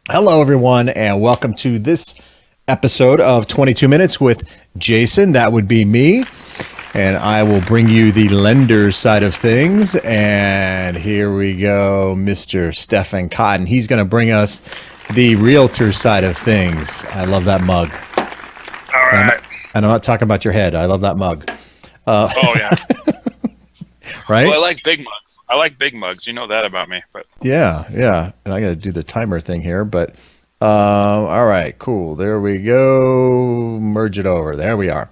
Hello, everyone, and welcome to this episode of 22 Minutes with Jason. That would be me, and I will bring you the lender side of things. And here we go, Mr. Stephen Cotton. He's going to bring us the realtor side of things. I love that mug. All right. And I'm not talking about your head. I love that mug. Oh, yeah. Right? Well, I like big mugs. I like big mugs. You know that about me. But Yeah. And I got to do the timer thing here, but all right, cool. There we go. Merge it over. There we are.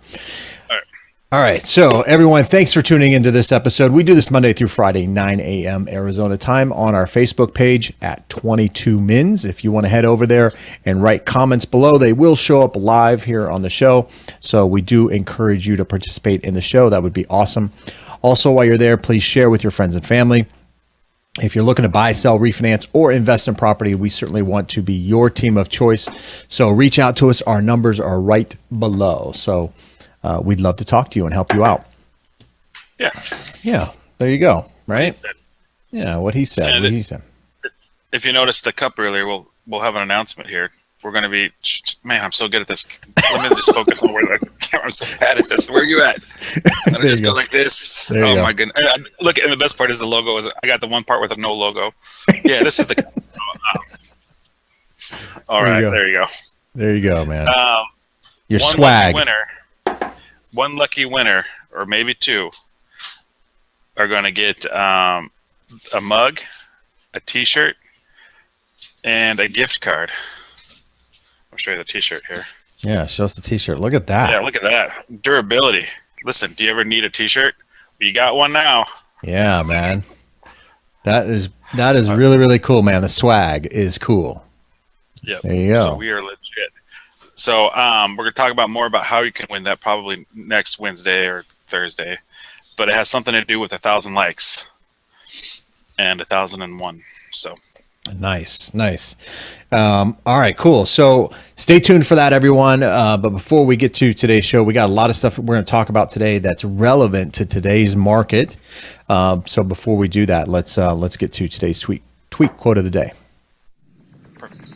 All right. So everyone, thanks for tuning into this episode. We do this Monday through Friday, 9 a.m. Arizona time on our Facebook page at 22 Mins. If you want to head over there and write comments below, they will show up live here on the show. So we do encourage you to participate in the show. That would be awesome. Also, while you're there, please share with your friends and family. If you're looking to buy, sell, refinance, or invest in property, we certainly want to be your team of choice. So reach out to us. Our numbers are right below. So we'd love to talk to you and help you out. yeah. Yeah, there you go. Right? Said. Yeah, what he said. What he said. If you noticed the cup earlier, we'll have an announcement here. We're going to be, man, I'm so good at this. Let me just focus on where the camera. I'm so bad at this. Where are you at? I'm going to just go like this. Oh, my goodness. Look, and the best part is the logo. I got the one part with no logo. Yeah, this is the. All right, there you go. There you go, man. Your one swag. One lucky winner, or maybe two, are going to get a mug, a T-shirt, and a gift card. I'll show you the T-shirt here. Yeah, show us the T-shirt. Look at that. Yeah, look at that. Durability. Listen, do you ever need a T-shirt? You got one now. Yeah, man. That is really, really cool, man. The swag is cool. Yep. There you go. So we are legit. So we're going to talk about more about how you can win that probably next Wednesday or Thursday. But it has something to do with 1,000 likes and 1,001. So. Nice. All right, cool. So stay tuned for that, everyone. But before we get to today's show, we got a lot of stuff we're going to talk about today that's relevant to today's market. So before we do that, let's get to today's tweet quote of the day. Perfect.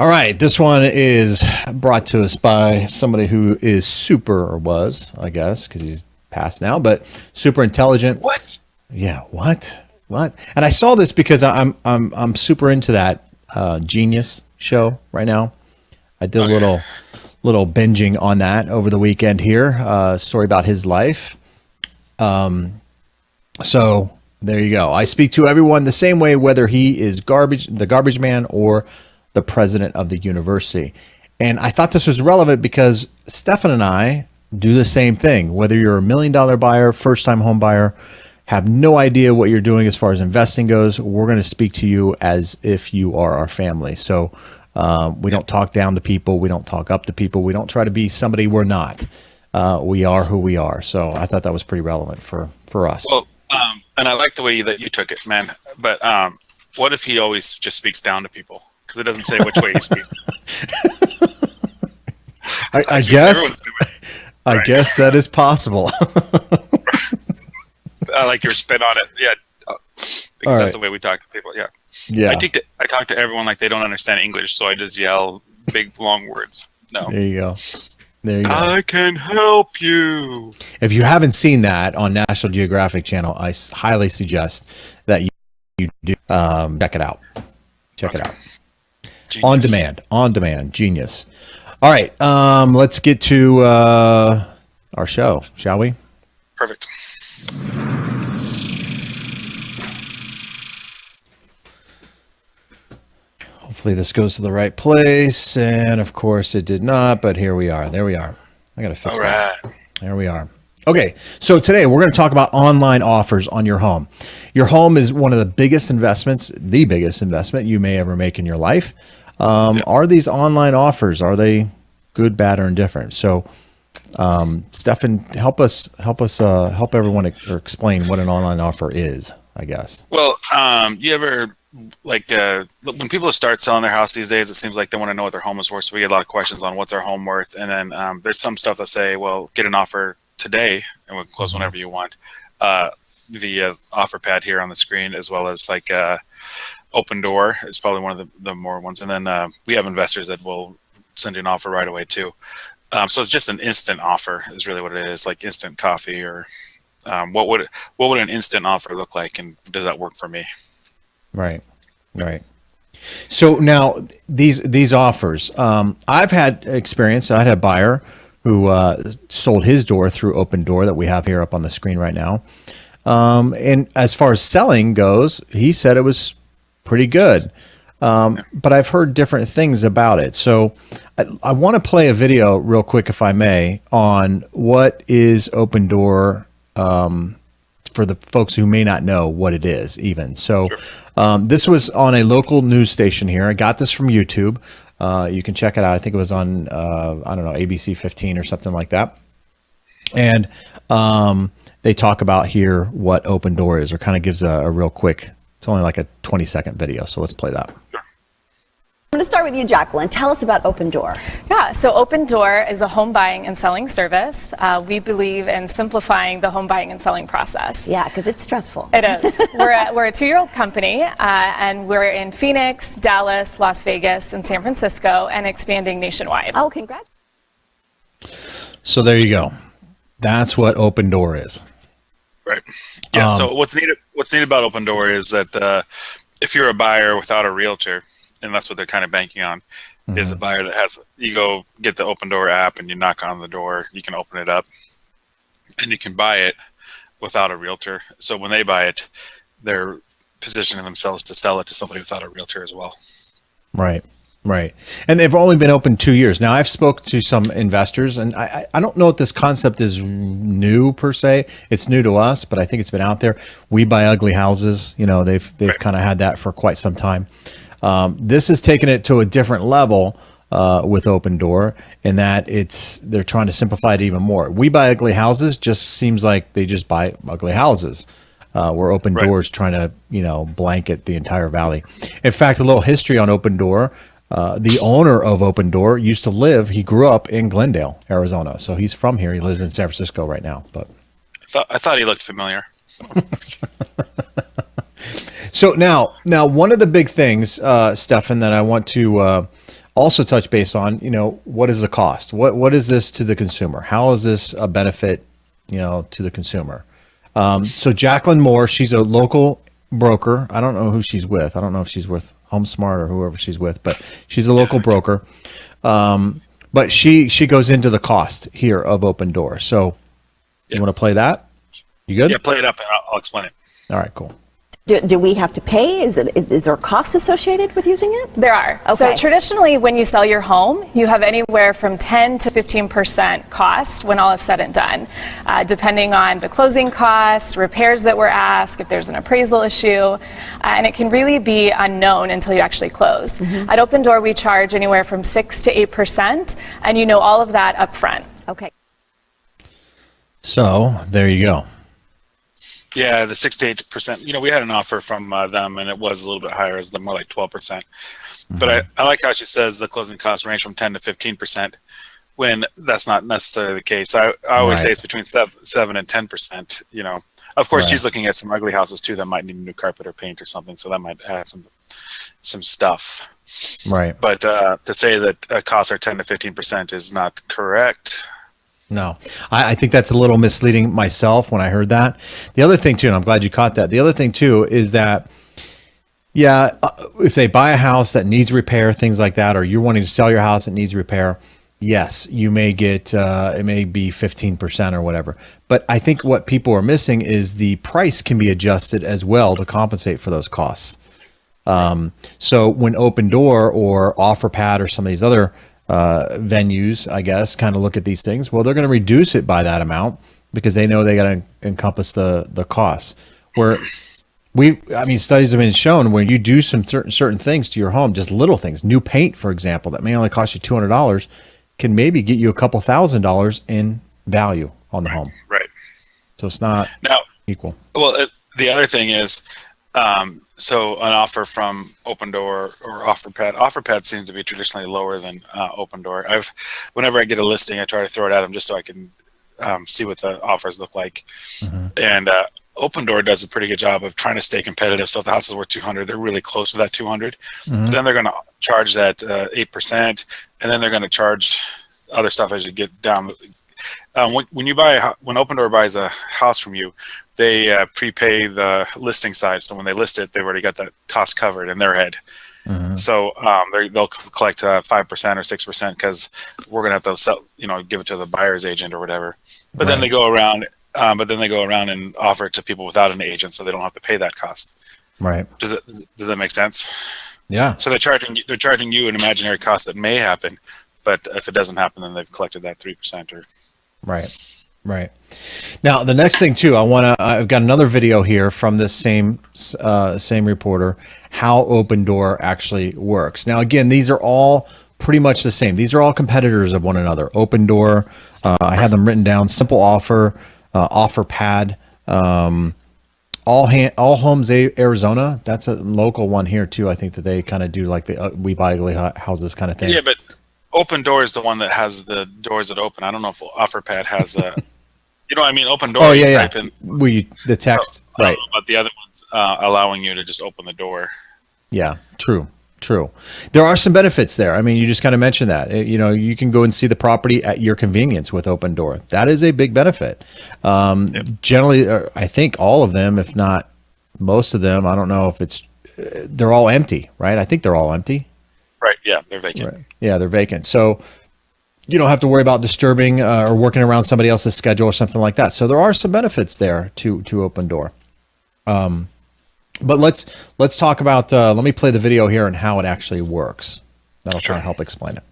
All right, this one is brought to us by somebody who is super, or was, I guess, because he's passed now, but super intelligent. What? Yeah, what? And I saw this because I'm super into that Genius show right now. I did a little binging on that over the weekend here. Story about his life. So there you go. I speak to everyone the same way, whether he is the garbage man, or the president of the university. And I thought this was relevant because Stefan and I do the same thing. Whether you're a $1 million buyer, first-time home buyer, have no idea what you're doing as far as investing goes, we're going to speak to you as if you are our family. So we don't talk down to people. We don't talk up to people. We don't try to be somebody we're not. We are who we are. So I thought that was pretty relevant for us. Well, and I like the way that you took it, man. But what if he always just speaks down to people? Because it doesn't say which way he speaks. I guess that is possible. I like your spin on it. Yeah, because that's the way we talk to people. Yeah. I talk to everyone like they don't understand English, so I just yell big long words. No. There you go. I can help you. If you haven't seen that on National Geographic Channel, I highly suggest that you do check it out. Check it out. Genius. On demand, genius. All right, let's get to our show, shall we? Perfect. Hopefully this goes to the right place, and of course it did not, but here we are. There we are. I got to fix that. There we are. Okay, so today we're going to talk about online offers on your home. Your home is one of the biggest investments, the biggest investment you may ever make in your life. Are these online offers, are they good, bad, or indifferent? So, Stefan, help everyone or explain what an online offer is, I guess. Well, you ever like when people start selling their house these days, it seems like they want to know what their home is worth. So we get a lot of questions on what's our home worth, and then there's some stuff that say, well, get an offer today, and we'll close whenever you want. Via Offerpad here on the screen, as well as like Opendoor is probably one of the more ones, and then we have investors that will send you an offer right away too. So it's just an instant offer is really what it is, like instant coffee, or what would an instant offer look like, and does that work for me? Right. So now these offers, I've had experience. I had a buyer who sold his door through Opendoor that we have here up on the screen right now. And as far as selling goes, he said it was pretty good. But I've heard different things about it. So I want to play a video real quick, if I may, on what is Opendoor, for the folks who may not know what it is even. So this was on a local news station here. I got this from YouTube. You can check it out. I think it was on, I don't know, ABC 15 or something like that. And they talk about here what Opendoor is, or kind of gives a real quick, it's only like a 20-second video. So let's play that. I'm going to start with you, Jacqueline. Tell us about Opendoor. Yeah, so Opendoor is a home buying and selling service. We believe in simplifying the home buying and selling process. Yeah, because it's stressful. It is. We're a 2-year-old company, and we're in Phoenix, Dallas, Las Vegas, and San Francisco, and expanding nationwide. Oh, congrats. So there you go. That's what Opendoor is. Right. Yeah. So what's neat about Opendoor is that if you're a buyer without a realtor, and that's what they're kind of banking on, is a buyer that has, you go get the Opendoor app and you knock on the door, you can open it up and you can buy it without a realtor. So when they buy it, they're positioning themselves to sell it to somebody without a realtor as well. Right. And they've only been open 2 years. Now I've spoke to some investors, and I don't know if this concept is new per se. It's new to us, but I think it's been out there. We buy ugly houses. You know, they've kind of had that for quite some time. This has taken it to a different level with Opendoor, in that they're trying to simplify it even more. We buy ugly houses just seems like they just buy ugly houses. Where Opendoor is trying to, blanket the entire valley. In fact, a little history on Opendoor. The owner of Opendoor he grew up in Glendale, Arizona. So he's from here. He lives in San Francisco right now. But I thought he looked familiar. So now one of the big things, Stefan, that I want to also touch base on, what is the cost? What is this to the consumer? How is this a benefit, to the consumer? So Jacqueline Moore, she's a local broker. I don't know who she's with. I don't know if she's with HomeSmart or whoever she's with, but she's a local broker. But she goes into the cost here of Opendoor. So you want to play that? You good? Yeah, play it up and I'll explain it. All right, cool. Do we have to pay? Is there a cost associated with using it? There are. Okay. So traditionally, when you sell your home, you have anywhere from 10 to 15% cost when all is said and done, depending on the closing costs, repairs that were asked, if there's an appraisal issue, and it can really be unknown until you actually close. At Opendoor, we charge anywhere from 6 to 8%, and you know all of that up front. Okay. So there you go. Yeah, the 6 to 8%. We had an offer from them, and it was a little bit higher, as more like 12%. But I like how she says the closing costs range from 10 to 15%, when that's not necessarily the case. I always say it's between 7 and 10%. Of course, she's looking at some ugly houses too that might need new carpet or paint or something, so that might add some stuff. Right. But to say that costs are 10 to 15% is not correct. No, I think that's a little misleading myself when I heard that. The other thing too, and I'm glad you caught that. The other thing too is that, if they buy a house that needs repair, things like that, or you're wanting to sell your house that needs repair, yes, you may get, it may be 15% or whatever. But I think what people are missing is the price can be adjusted as well to compensate for those costs. So when Opendoor or Offerpad or some of these other venues, I guess, kind of look at these things, well, they're going to reduce it by that amount because they know they got to encompass the costs. Where studies have been shown when you do some certain things to your home, just little things, new paint, for example, that may only cost you $200, can maybe get you a couple $1,000s in value on the home. Right. So it's not now equal. Well, the other thing is, So an offer from Opendoor or Offerpad. Offerpad seems to be traditionally lower than Opendoor. Whenever I get a listing, I try to throw it at them just so I can see what the offers look like. And Opendoor does a pretty good job of trying to stay competitive. So if the house is worth 200, they're really close to that 200. But then they're going to charge that 8%, and then they're going to charge other stuff as you get down. When Opendoor buys a house from you, they prepay the listing side. So when they list it, they've already got that cost covered in their head. So they'll collect 5% or 6% because we're going to have to sell, give it to the buyer's agent or whatever. But then they go around. And offer it to people without an agent, so they don't have to pay that cost. Right? Does that make sense? Yeah. So they're charging you an imaginary cost that may happen, but if it doesn't happen, then they've collected that 3% or. Right. Now the next thing too, I've got another video here from this same reporter, how Opendoor actually works. Now again, these are all pretty much the same. These are all competitors of one another. Opendoor, I have them written down. Simple Offer, Offerpad, all Homes Arizona. That's a local one here too. I think that they kind of do like the We Buy Ugly Houses kind of thing. Yeah, but Opendoor is the one that has the doors that open. I don't know if Offerpad has a. Opendoor. Oh yeah. The text, right? But the other ones allowing you to just open the door. Yeah, true. There are some benefits there. I mean, you just kind of mentioned that. You can go and see the property at your convenience with Opendoor. That is a big benefit. Generally, I think all of them, if not most of them, I don't know if they're all empty, right? I think they're all empty. Right. Yeah, they're vacant. Right. Yeah, they're vacant. So you don't have to worry about disturbing or working around somebody else's schedule or something like that. So there are some benefits there to Opendoor. But let's talk about. Let me play the video here and how it actually works. That'll try to help explain it.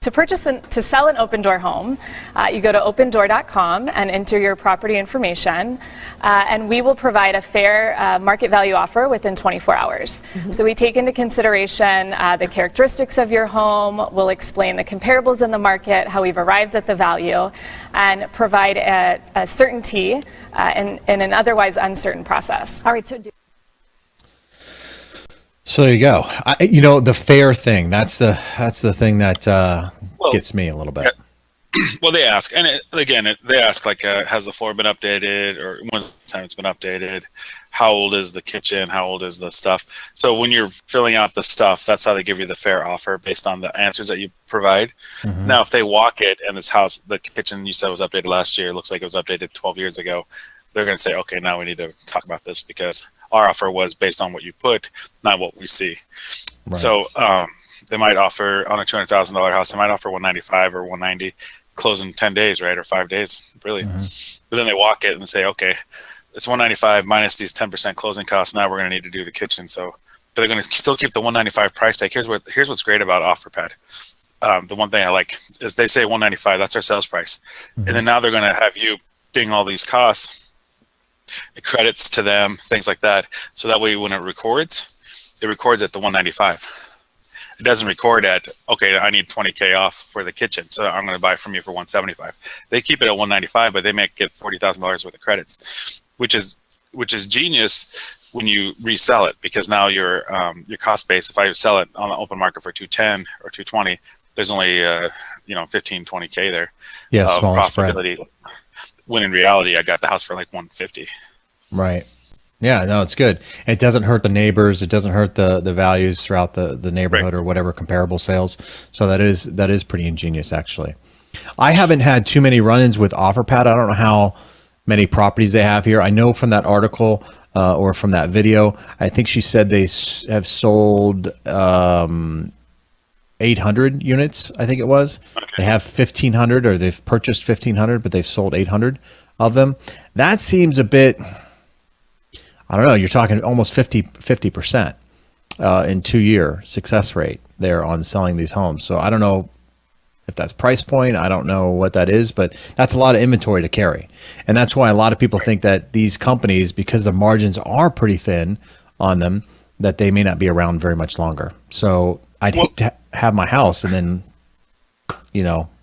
To sell an Opendoor home, you go to opendoor.com and enter your property information, and we will provide a fair market value offer within 24 hours. So we take into consideration the characteristics of your home, we'll explain the comparables in the market, how we've arrived at the value, and provide a certainty in an otherwise uncertain process. All right, So there you go. The fair thing. That's the thing that gets me a little bit. Well, they ask, and they ask like, has the floor been updated, or when's the time it's been updated? How old is the kitchen? How old is the stuff? So when you're filling out the stuff, that's how they give you the fair offer based on the answers that you provide. Now, if they walk it and this house, the kitchen you said was updated last year, looks like it was updated 12 years ago, they're going to say, okay, now we need to talk about this because our offer was based on what you put, not what we see. Right. So they might offer on a $200,000 house, they might offer 195 or 190, close in 10 days, right? Or 5 days, really. But then they walk it and say, okay, it's 195 minus these 10% closing costs. Now we're going to need to do the kitchen. So, but they're going to still keep the 195 price tag. Here's what's great about Offerpad. The one thing I like is they say 195, that's our sales price. And then now they're going to have you ding all these costs, credits to them, things like that. So that way when it records at the 195. It doesn't record at, okay, I need 20K off for the kitchen, so I'm going to buy it from you for 175. They keep it at 195, but they may get $40,000 worth of credits, which is genius when you resell it, because now your cost base, if I sell it on the open market for 210 or 220, there's only 15, 20K there of profitability. Spread. When in reality, I got the house for like 150. Right. Yeah, no, it's good. It doesn't hurt the neighbors. It doesn't hurt the values throughout the neighborhood, right, or whatever comparable sales. So that is pretty ingenious, actually. I haven't had too many run-ins with Offerpad. I don't know how many properties they have here. I know from that article or from that video, I think she said they have sold 800 units, I think it was. Okay. They have 1,500, or they've purchased 1,500, but they've sold 800 of them. That seems a bit, I don't know, you're talking almost 50% in 2-year success rate there on selling these homes. So I don't know if that's price point. I don't know what that is, but that's a lot of inventory to carry. And that's why a lot of people think that these companies, because the margins are pretty thin on them, that they may not be around very much longer. So I'd hate to have my house and then,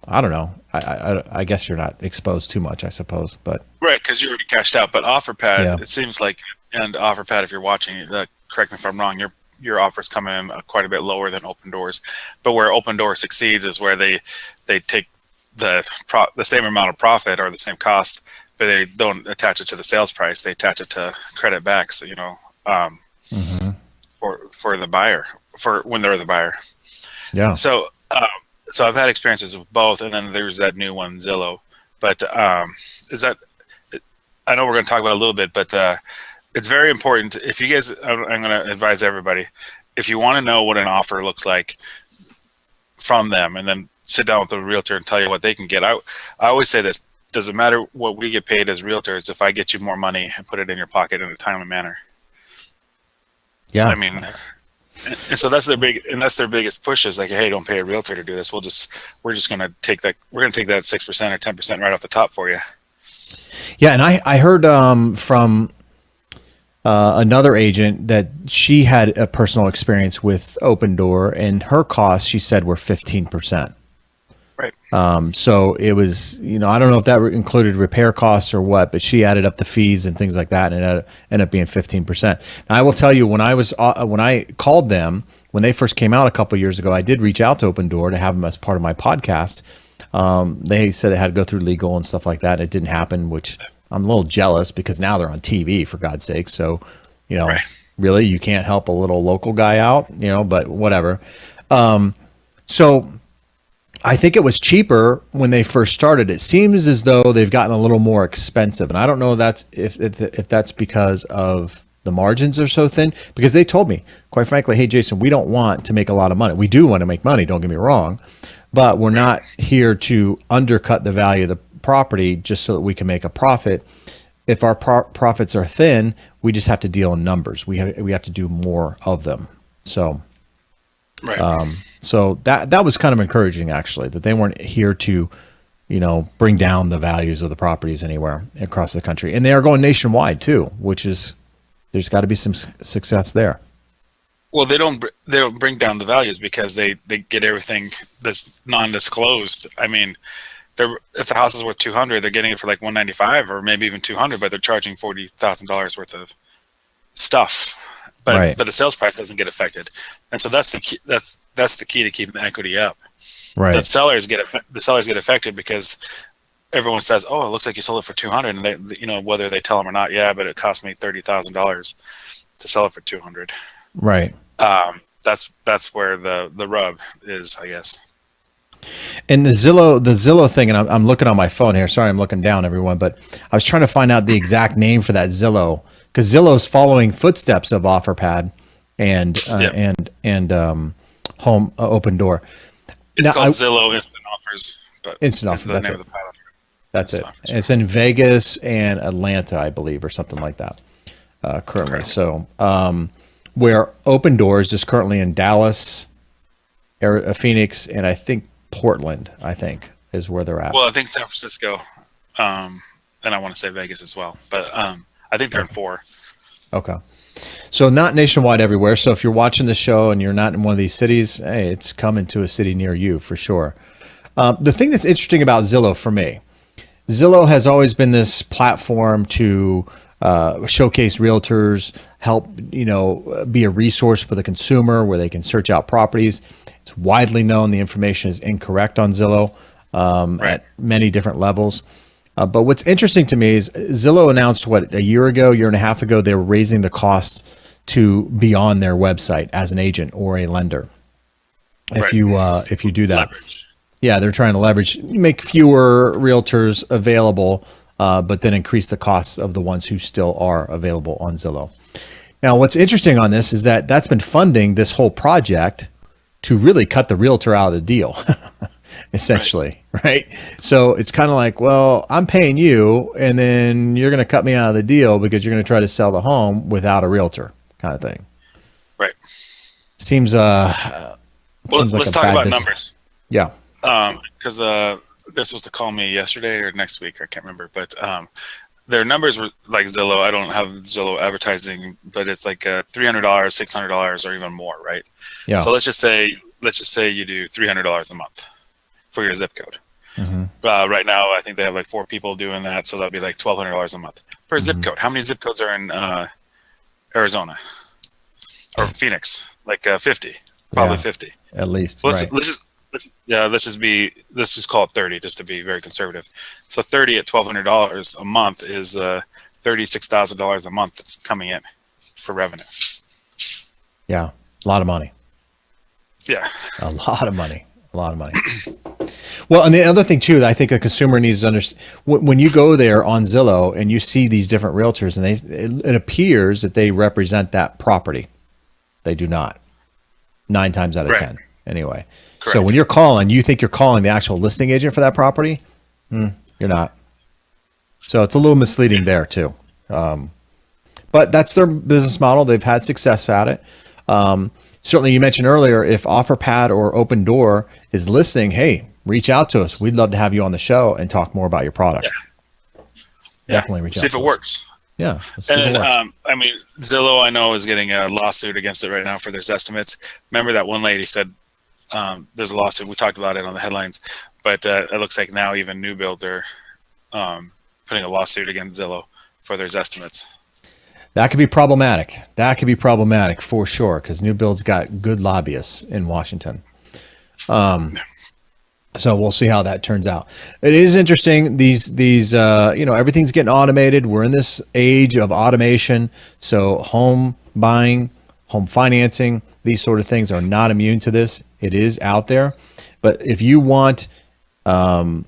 I don't know. I guess you're not exposed too much, I suppose, but right, because you already cashed out. But Offerpad, It seems like, and Offerpad, if you're watching, the correct me if I'm wrong, your offer's coming in quite a bit lower than Opendoor's, but where Opendoor succeeds is where they take the same amount of profit or the same cost, but they don't attach it to the sales price. They attach it to credit back. So, for the buyer, for when they're the buyer. Yeah. So, so I've had experiences with both, and then there's that new one, Zillow. But I know we're going to talk about it a little bit, but it's very important. If you guys, I'm going to advise everybody, if you want to know what an offer looks like from them, and then sit down with the realtor and tell you what they can get. I always say this: doesn't matter what we get paid as realtors if I get you more money and put it in your pocket in a timely manner. Yeah. I mean, and so that's their biggest push is like, hey, don't pay a realtor to do this. We're just going to take that. We're going to take that 6% or 10% right off the top for you. Yeah. And I heard from another agent that she had a personal experience with Opendoor, and her costs, she said, were 15%. Right. So it was, I don't know if that included repair costs or what, but she added up the fees and things like that, and it ended up being 15%. Now, I will tell you, when I called them, when they first came out a couple of years ago, I did reach out to Opendoor to have them as part of my podcast. They said they had to go through legal and stuff like that. It didn't happen, which I'm a little jealous because now they're on TV, for God's sake. So, Right. Really, you can't help a little local guy out, but whatever. So I think it was cheaper when they first started. It seems as though they've gotten a little more expensive, and I don't know if that's because of the margins are so thin. Because they told me, quite frankly, hey Jason, we don't want to make a lot of money. We do want to make money. Don't get me wrong, but we're not here to undercut the value of the property just so that we can make a profit. If our profits are thin, we just have to deal in numbers. We have to do more of them. So. Right. So that was kind of encouraging, actually, that they weren't here to, bring down the values of the properties anywhere across the country. And they are going nationwide too, which is, there's got to be some success there. Well, they don't bring down the values because they get everything that's non-disclosed. I mean, if the house is worth 200, they're getting it for like 195 or maybe even 200, but they're charging $40,000 worth of stuff. But Right. But the sales price doesn't get affected, and so that's the key. That's the key to keeping the equity up. Right. The sellers get affected because everyone says, "Oh, it looks like you sold it for 200," and they, whether they tell them or not, yeah, but it cost me $30,000 to sell it for 200. Right. That's where the rub is, I guess. And the Zillow thing, and I'm looking on my phone here. Sorry, I'm looking down, everyone, but I was trying to find out the exact name for that Zillow, because Zillow's following footsteps of Offerpad and Home Opendoor. It's called Zillow Instant Offers, but Instant Offers. That's it. That's it. It's in Vegas and Atlanta, I believe, or something like that. Currently, correct. So where Opendoor is just currently in Dallas, Phoenix, and I think Portland. I think is where they're at. Well, I think San Francisco, and I want to say Vegas as well, but I think they're in 4. Okay. So not nationwide everywhere. So if you're watching the show and you're not in one of these cities, hey, it's coming to a city near you for sure. The thing that's interesting about Zillow for me, Zillow has always been this platform to showcase realtors, help, be a resource for the consumer where they can search out properties. It's widely known the information is incorrect on Zillow at many different levels. But what's interesting to me is Zillow announced a year and a half ago, they were raising the cost to be on their website as an agent or a lender. If you do that, leverage. Yeah, they're trying to leverage, make fewer realtors available, but then increase the costs of the ones who still are available on Zillow. Now, what's interesting on this is that that's been funding this whole project to really cut the realtor out of the deal. Essentially, right? So it's kind of like, well, I'm paying you, and then you're going to cut me out of the deal because you're going to try to sell the home without a realtor, kind of thing. Right. Seems well, let's talk about numbers. Yeah. Because they're supposed to call me yesterday or next week, I can't remember, but their numbers were like Zillow. I don't have Zillow advertising, but it's like $300, $600, or even more, right? Yeah. So let's just say you do $300 a month for your zip code. Mm-hmm. Right now, I think they have like 4 people doing that, so that'd be like $1,200 a month per zip code. How many zip codes are in Arizona? or Phoenix, like 50, probably Yeah. 50 At least. Let's Right. let's just call it 30, just to be very conservative. So 30 at $1,200 a month is $36,000 a month that's coming in for revenue. Yeah. A lot of money. Yeah. A lot of money. A lot of money. Well, and the other thing too that I think a consumer needs to understand, when you go there on Zillow and you see these different realtors, and it appears that they represent that property. They do not. 9 times out of Right. 10, anyway. So Correct. when you're calling, you think you're calling the actual listing agent for that property. You're not. So it's a little misleading there too. But that's their business model. They've had success at it. Certainly, you mentioned earlier, if Offerpad or Opendoor is listening, hey, reach out to us. We'd love to have you on the show and talk more about your product. Definitely reach out. See if to it us. works. Yeah. Let's see if it And works. I mean, Zillow, I know, is getting a lawsuit against it right now for their estimates. Remember that one lady said there's a lawsuit. We talked about it on the headlines, but it looks like now even new builds are putting a lawsuit against Zillow for their estimates. That could be problematic. That could be problematic for sure, because new builds got good lobbyists in Washington. So we'll see how that turns out. It is interesting. These everything's getting automated. We're in this age of automation. So home buying, home financing, these sort of things are not immune to this. It is out there. But if you want, the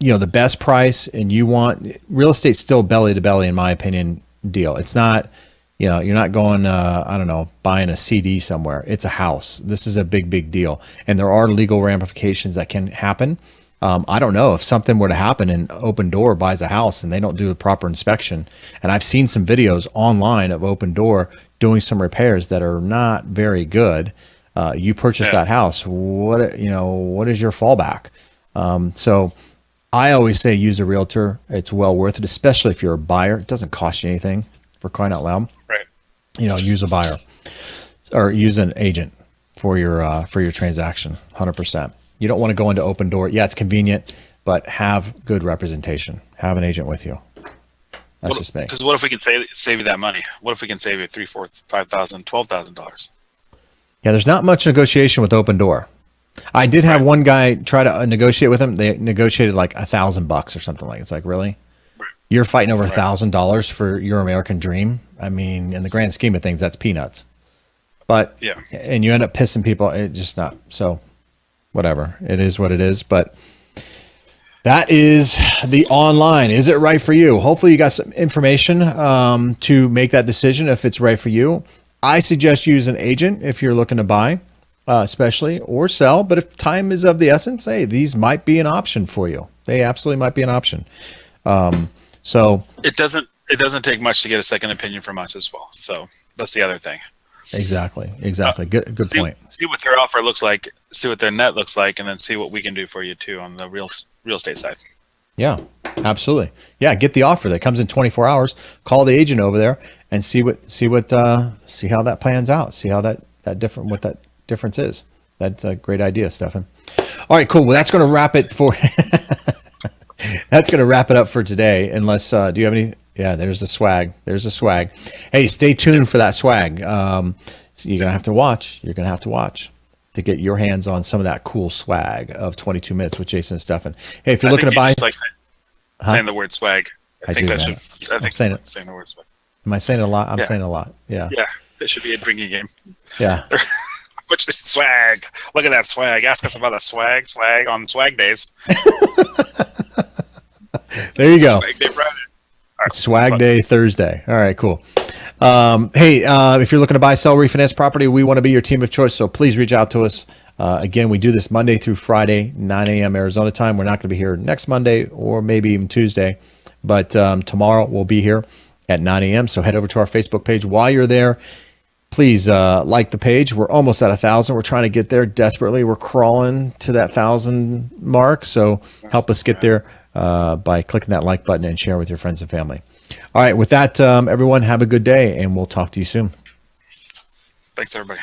best price, and you want real estate, still belly to belly, in my opinion, deal. It's not, you're not going, buying a CD somewhere. It's a house. This is a big, big deal. And there are legal ramifications that can happen. I don't know if something were to happen and Opendoor buys a house and they don't do a proper inspection. And I've seen some videos online of Opendoor doing some repairs that are not very good. You purchase that house. What is your fallback? So I always say use a realtor. It's well worth it, especially if you're a buyer. It doesn't cost you anything, for crying out loud. Right. Use a buyer or use an agent for your transaction. 100%. You don't want to go into Opendoor. Yeah, it's convenient, but have good representation. Have an agent with you. That's just me. Because what if we can save you that money? What if we can save you $3,000, $4,000, $5,000, $12,000? Yeah, there's not much negotiation with Opendoor. I did have one guy try to negotiate with him. They negotiated like $1,000 or something like. It's like, really? You're fighting over $1,000 for your American dream. I mean, in the grand scheme of things, that's peanuts. But and you end up pissing people. It just not so. Whatever, it is what it is. But that is the online. Is it right for you? Hopefully, you got some information to make that decision if it's right for you. I suggest use an agent if you're looking to buy. Especially, or sell. But if time is of the essence, hey, these might be an option for you. They absolutely might be an option. So it doesn't take much to get a second opinion from us as well. So that's the other thing. Exactly. Good point. See what their offer looks like, see what their net looks like, and then see what we can do for you too on the real estate side. Yeah, absolutely. Yeah, get the offer that comes in 24 hours. Call the agent over there and see how that plans out. See how that difference is. That's a great idea, Stefan. All right, cool. Well, that's going to wrap it for. That's going to wrap it up for today. Unless, do you have any? Yeah, there's the swag. Hey, stay tuned for that swag. So you're going to have to watch. You're going to have to watch to get your hands on some of that cool swag of 22 minutes with Jason and Stefan. Hey, if you're looking to buy, just like saying the word swag. I think I'm saying the word swag. Am I saying it a lot? I'm saying it a lot. Yeah. Yeah, it should be a drinking game. Yeah. Which is swag? Look at that swag. Ask us about the swag on swag days. There you go. Swag Day Friday. Right, Swag Day Thursday. All right, cool. Hey, if you're looking to buy, sell, refinance property, we want to be your team of choice. So please reach out to us. Again, we do this Monday through Friday, 9 a.m. Arizona time. We're not going to be here next Monday or maybe even Tuesday, but tomorrow we'll be here at 9 a.m. So head over to our Facebook page. While you're there, please like the page. We're almost at 1,000. We're trying to get there desperately. We're crawling to that 1,000 mark. So help us get there by clicking that like button and share with your friends and family. All right. With that, everyone, have a good day, and we'll talk to you soon. Thanks, everybody.